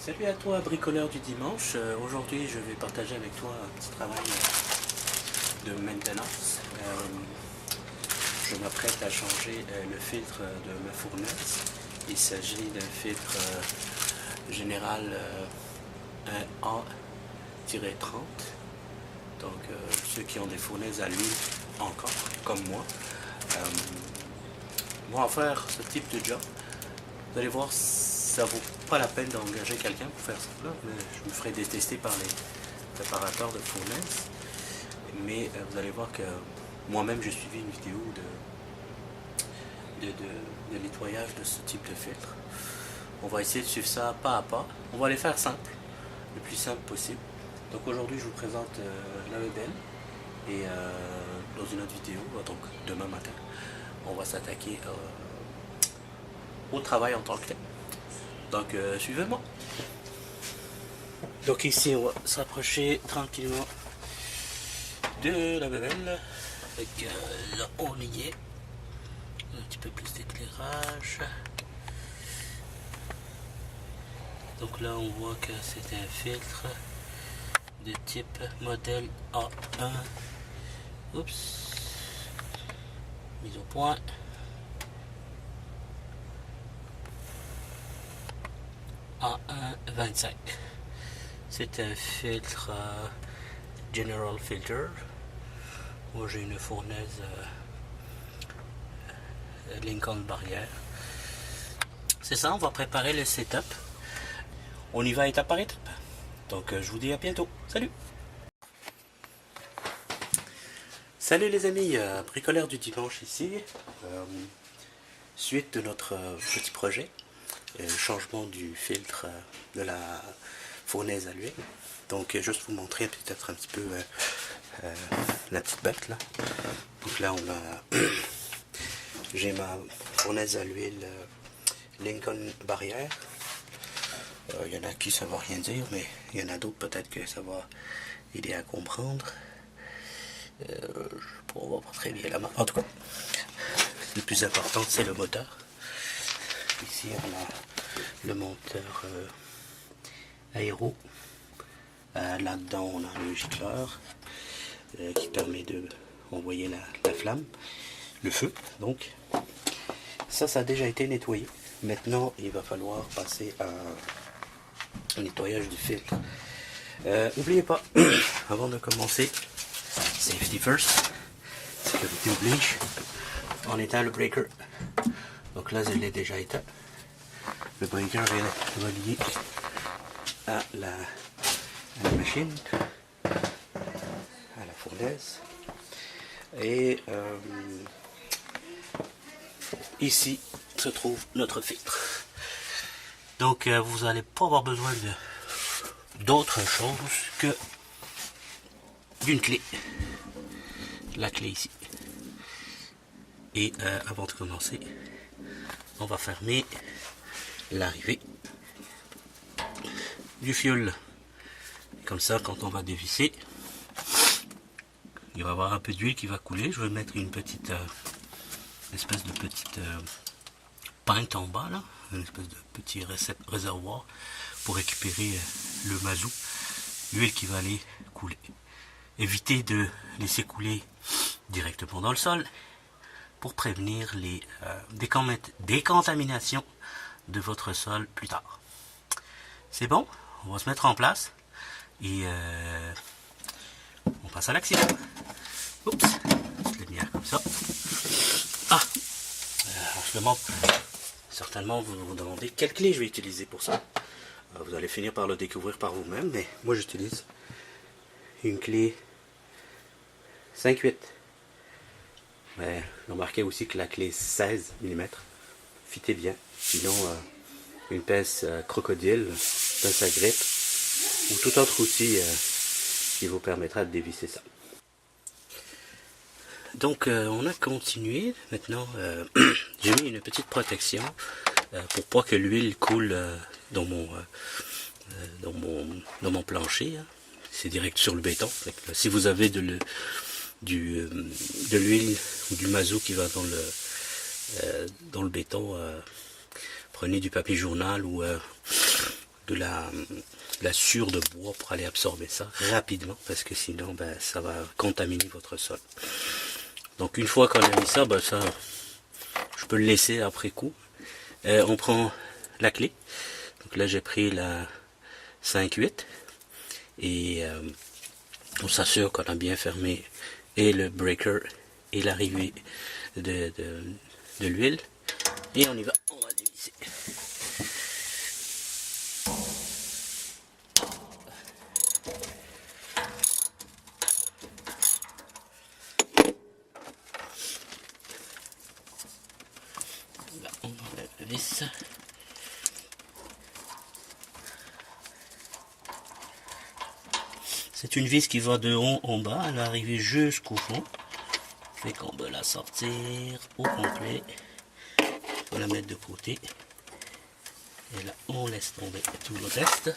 Salut à toi, bricoleur du dimanche. Aujourd'hui, je vais partager avec toi un petit travail de maintenance. Je m'apprête à changer le filtre de ma fournaise. Il s'agit d'un filtre général 1A-30. Donc, ceux qui ont des fournaises à l'huile encore, comme moi, vont faire ce type de job. Vous allez voir, ça vaut pas la peine d'engager quelqu'un pour faire ça là, mais je me ferai détester par les préparateurs de fournaise. Mais vous allez voir que moi-même j'ai suivi une vidéo de nettoyage de ce type de filtre. On va essayer de suivre ça pas à pas. On va les faire simple, le plus simple possible. Donc aujourd'hui je vous présente la Webel et dans une autre vidéo, donc demain matin, on va s'attaquer au travail en tant que tel. Donc suivez-moi. Donc ici on va s'approcher tranquillement de la bébelle. Avec là on y est. Un petit peu plus d'éclairage. Donc là on voit que c'est un filtre de type modèle A1. Oups. Mise au point. A1-25. C'est un filtre General Filter. Moi j'ai une fournaise Lincoln Barrière. C'est ça, on va préparer le setup. On y va étape par étape. Donc je vous dis à bientôt. Salut! Salut les amis, bricoleur du dimanche ici. Suite de notre petit projet. Le changement du filtre de la fournaise à l'huile. Donc juste vous montrer peut-être un petit peu la petite bête là. Donc là on a j'ai ma fournaise à l'huile Lincoln Barrière. Il y en a qui ça va rien dire, mais il y en a d'autres peut-être que ça va aider à comprendre. Je ne vois pas très bien la main. En tout cas, le plus important c'est le moteur. Ici on a le moteur aéro. Là-dedans on a le gicleur qui permet de envoyer la flamme, le feu. Donc ça a déjà été nettoyé. Maintenant il va falloir passer à un nettoyage du filtre. N'oubliez pas, avant de commencer, safety first, sécurité oblige, on éteint le breaker. Donc là je l'ai déjà éteint. Le breaker est relié à la machine, à la fournaise. Et ici se trouve notre filtre. Donc vous n'allez pas avoir besoin d'autre chose que d'une clé. La clé ici. Et avant de commencer, on va fermer l'arrivée du fioul. Comme ça, quand on va dévisser, il va y avoir un peu d'huile qui va couler. Je vais mettre une petite espèce de petite pinte en bas là, une espèce de petit réservoir pour récupérer le mazout, l'huile qui va aller couler. Évitez de laisser couler directement dans le sol pour prévenir les décontaminations de votre sol plus tard. C'est bon, on va se mettre en place et on passe à l'action. Oups, je l'ai mis comme ça. Ah, on se demande, certainement vous vous demandez quelle clé je vais utiliser pour ça. Vous allez finir par le découvrir par vous-même, mais moi j'utilise une clé 5/8. Mais remarquez aussi que la clé 16 mm fitait bien. Sinon, une pince crocodile, pince à grippe ou tout autre outil qui vous permettra de dévisser ça. Donc on a continué. Maintenant, j'ai mis une petite protection pour pas que l'huile coule dans mon plancher. Hein. C'est direct sur le béton. Si vous avez de l'huile ou du mazout qui va dans le béton, prenez du papier journal ou de la sciure de bois pour aller absorber ça rapidement, parce que sinon ben, ça va contaminer votre sol. Donc une fois qu'on a mis ça, ben, ça je peux le laisser après coup. On prend la clé. Donc là j'ai pris la 5-8 et on s'assure qu'on a bien fermé et le breaker et l'arrivée de l'huile. Et on y va, on va dévisser. Là, on enlève la vis. C'est une vis qui va de haut en bas, elle va arriver jusqu'au fond. Fait qu'on va la sortir au complet. On va la mettre de côté. Et là, on laisse tomber tout le reste.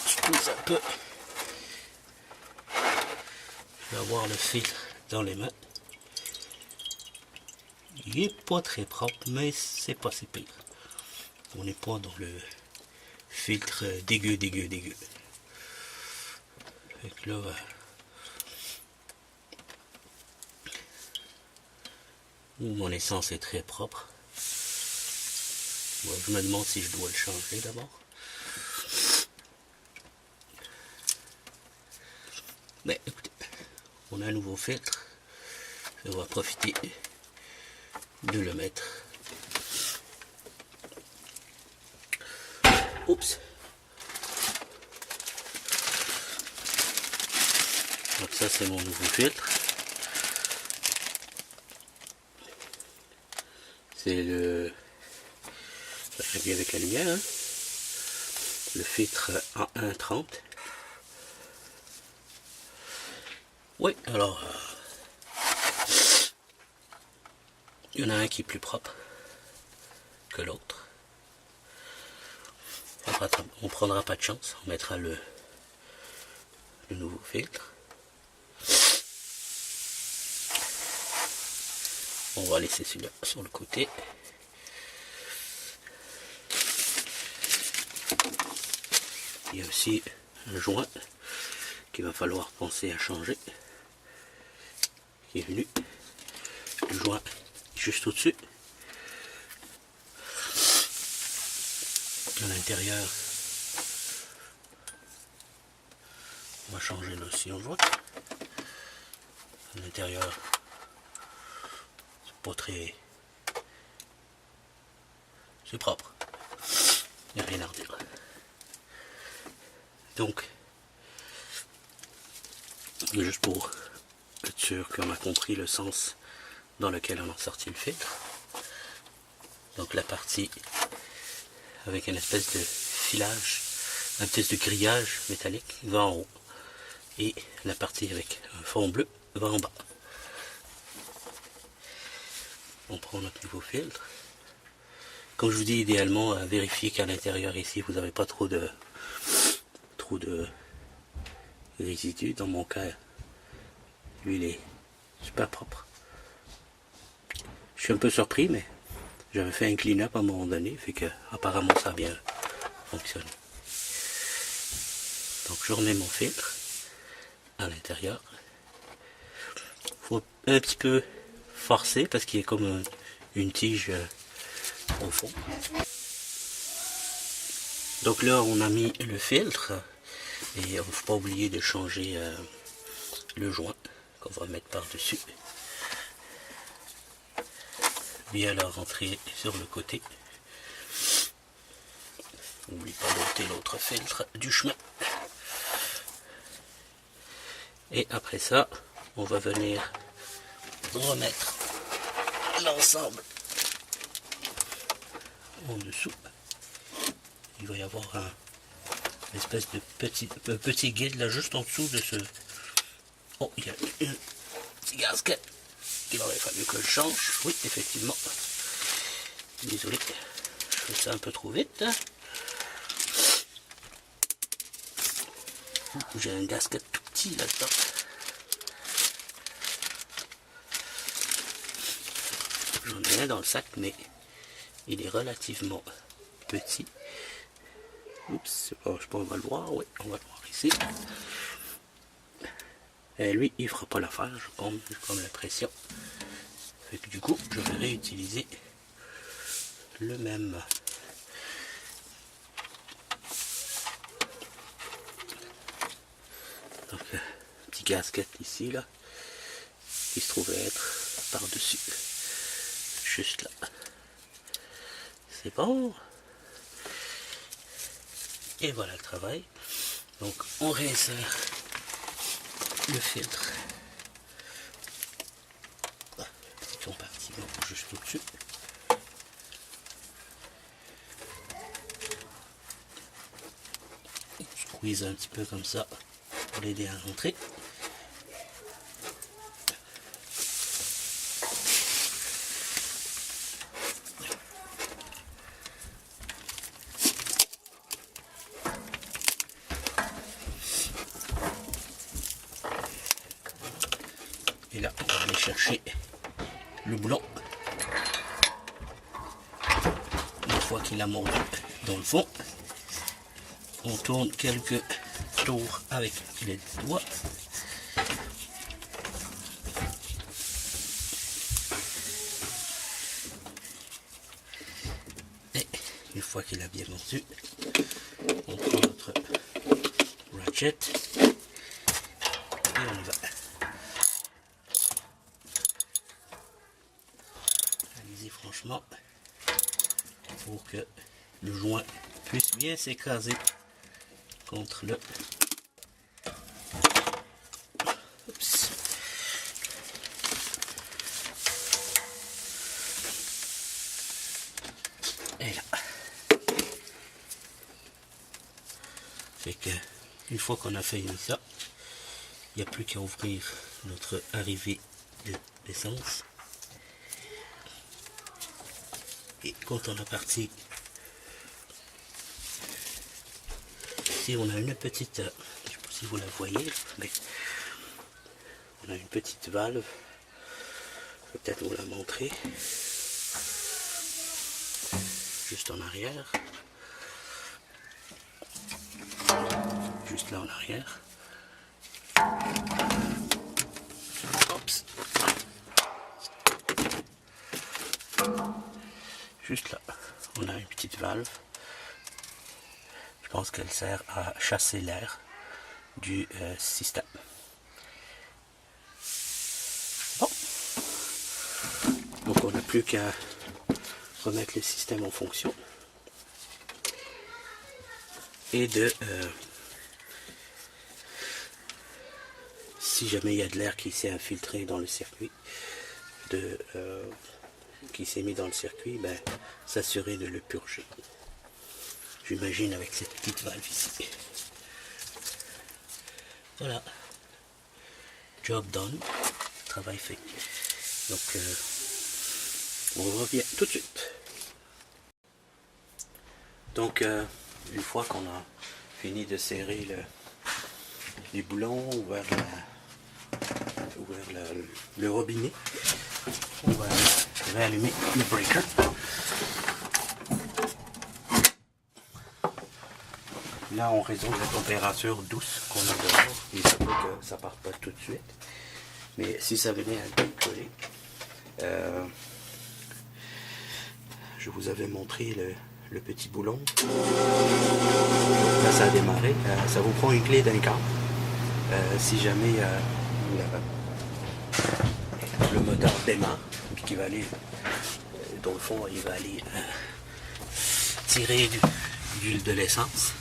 Je pousse un peu. Je vais avoir le filtre dans les mains. Il est pas très propre, mais c'est pas si pire. On n'est pas dans le filtre dégueu. Fait que là, mon essence est très propre. Bon, je me demande si je dois le changer d'abord. Mais écoutez, on a un nouveau filtre. On va profiter de le mettre. Oups. Donc ça c'est mon nouveau filtre. C'est le... Ça vient avec la lumière. Hein. Le filtre en 1,30. Oui, alors... il y en a un qui est plus propre que l'autre. On prendra pas de chance, on mettra le nouveau filtre. On va laisser celui-là sur le côté. Il y a aussi un joint qu'il va falloir penser à changer. Qui est venu. Le joint juste au-dessus. À l'intérieur, on va changer l'oscillon de joint. À l'intérieur, c'est pas très... c'est propre. Il n'y a rien à redire. Donc, juste pour être sûr qu'on a compris le sens dans lequel on a sorti le filtre. Donc la partie avec une espèce de filage, une espèce de grillage métallique va en haut. Et la partie avec un fond bleu va en bas. On prend notre nouveau filtre. Comme je vous dis, idéalement, vérifiez qu'à l'intérieur ici, vous n'avez pas trop de résidus. Dans mon cas, lui, il est super propre. Je suis un peu surpris, mais j'avais fait un clean-up à un moment donné, fait que apparemment ça a bien fonctionné. Donc je remets mon filtre à l'intérieur. Faut un petit peu forcer parce qu'il y a comme une tige au fond. Donc là on a mis le filtre et il ne faut pas oublier de changer le joint qu'on va mettre par dessus. Bien la rentrer sur le côté. N'oublie pas d'ôter l'autre filtre du chemin. Et après ça, on va venir remettre l'ensemble en dessous. Il va y avoir une espèce de petit guide là juste en dessous de ce... Oh, il y a une petite gasket. Il aurait fallu que je change. Oui, effectivement. Désolé, je fais ça un peu trop vite. J'ai un gasket tout petit là-dedans. J'en ai un dans le sac, mais il est relativement petit. Oups, je sais pas, on va le voir. Oui, on va le voir ici. Et lui, il fera pas l'affaire, j'ai comme l'impression. Fait que du coup, je vais réutiliser le même. Donc, petit gasket ici, là, qui se trouvait être par-dessus. Juste là. C'est bon. Et voilà le travail. Donc, on réinsère le filtre. Ils sont partis juste au-dessus. Squeeze un petit peu comme ça pour l'aider à rentrer. Et là, on va aller chercher le boulon. Une fois qu'il a mordu dans le fond, on tourne quelques tours avec les doigts. Et une fois qu'il a bien mordu, on prend notre ratchet et on y va. Allez-y franchement pour que le joint puisse bien s'écraser contre le. Oups. Et là. Fait que une fois qu'on a fini ça, il n'y a plus qu'à ouvrir notre arrivée d'essence. Et quand on a parti, ici on a une petite, je ne sais pas si vous la voyez, mais on a une petite valve. Je vais peut-être vous la montrer. Juste en arrière. Juste là en arrière. Oups. Juste là, on a une petite valve. Je pense qu'elle sert à chasser l'air du système. Bon. Donc on n'a plus qu'à remettre le système en fonction. Et de... si jamais il y a de l'air qui s'est infiltré dans le circuit, qui s'est mis dans le circuit, ben, s'assurer de le purger. J'imagine avec cette petite valve ici. Voilà. Job done. Travail fait. Donc, on revient tout de suite. Donc, une fois qu'on a fini de serrer les boulons, ouvert le robinet, on va réallumer le breaker. Là, on raison de la température douce qu'on a dehors. Il se peut que ça ne parte pas tout de suite. Mais si ça venait à décoller, je vous avais montré le petit boulon. Là, ça a démarré. Ça vous prend une clé d'un quart. Si jamais le moteur démarre, puis qu'il va aller, dans le fond, il va aller tirer de l'essence.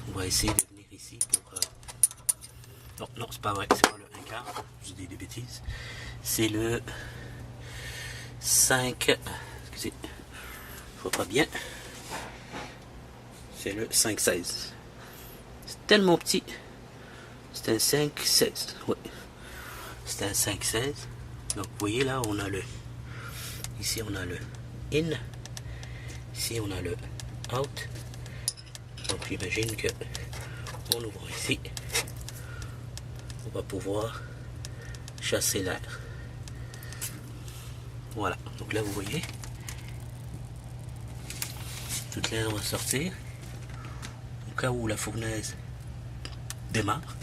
On va essayer de venir ici pour... Non, c'est pas vrai, c'est pas le 1 quart, je dis des bêtises. C'est le 5... Excusez, je vois pas bien. C'est le 5,16. C'est tellement petit. C'est un 5,16, oui. C'est un 5,16. Donc vous voyez là, on a le... Ici on a le in. Ici on a le out. Donc j'imagine que en ouvrant ici, on va pouvoir chasser l'air. Voilà, donc là vous voyez, toute l'air va sortir. Au cas où la fournaise démarre,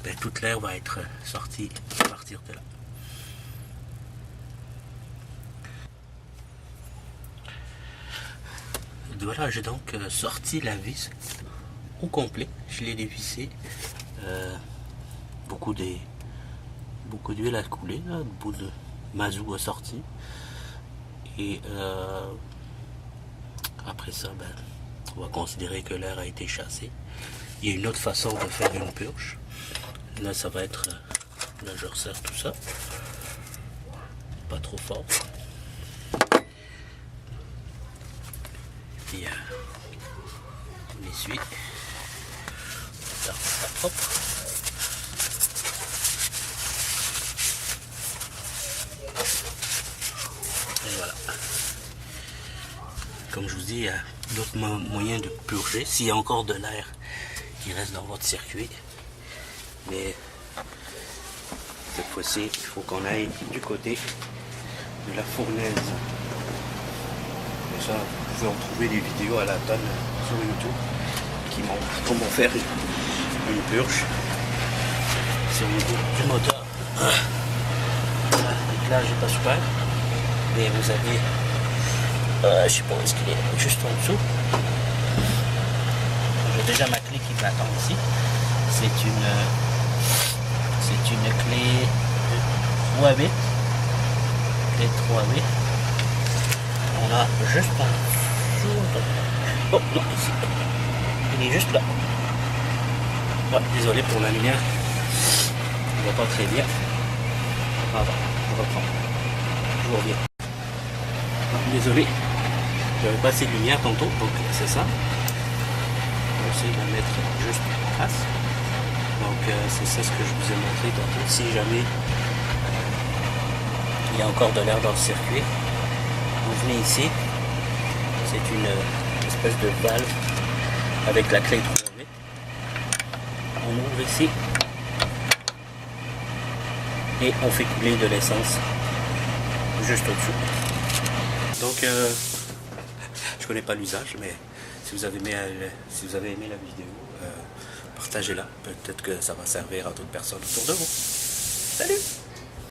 ben, toute l'air va être sortie à partir de là. Voilà, j'ai donc sorti la vis au complet. Je l'ai dévissé. Beaucoup d'huile a coulé, là, le bout de mazout a sorti. Et après ça, ben, on va considérer que l'air a été chassé. Il y a une autre façon de faire une purge. Là, ça va être... Là, je resserre tout ça. Pas trop fort. Puis, on essuie. On garde ça propre. Et voilà. Comme je vous dis, il y a d'autres moyens de purger. S'il y a encore de l'air qui reste dans votre circuit. Mais cette fois-ci, il faut qu'on aille du côté de la fournaise. Et ça, vous pouvez en trouver des vidéos à la tonne sur YouTube qui montrent comment faire une purge. C'est au niveau du moteur. L'éclairage n'est pas super. Mais vous avez, je sais pas où est-ce qu'il est, juste en dessous. J'ai déjà ma clé qui m'attend ici. C'est une clé 3 bits. Clé 3 bits. On a juste en dessous. Oh non, ici. Il est juste là. Ouais, désolé pour la lumière. On voit pas très bien. Attends, on reprend. Je vous reviens. Désolé, j'avais pas assez de lumière tantôt, donc c'est ça. On va essayer de la mettre juste en face. Donc c'est ça ce que je vous ai montré tantôt. Si jamais il y a encore de l'air dans le circuit, vous venez ici. C'est une espèce de valve avec la clé 3V. On ouvre ici et on fait couler de l'essence juste au-dessus. Donc, je connais pas l'usage, mais si vous avez aimé la vidéo, partagez-la. Peut-être que ça va servir à d'autres personnes autour de vous. Salut!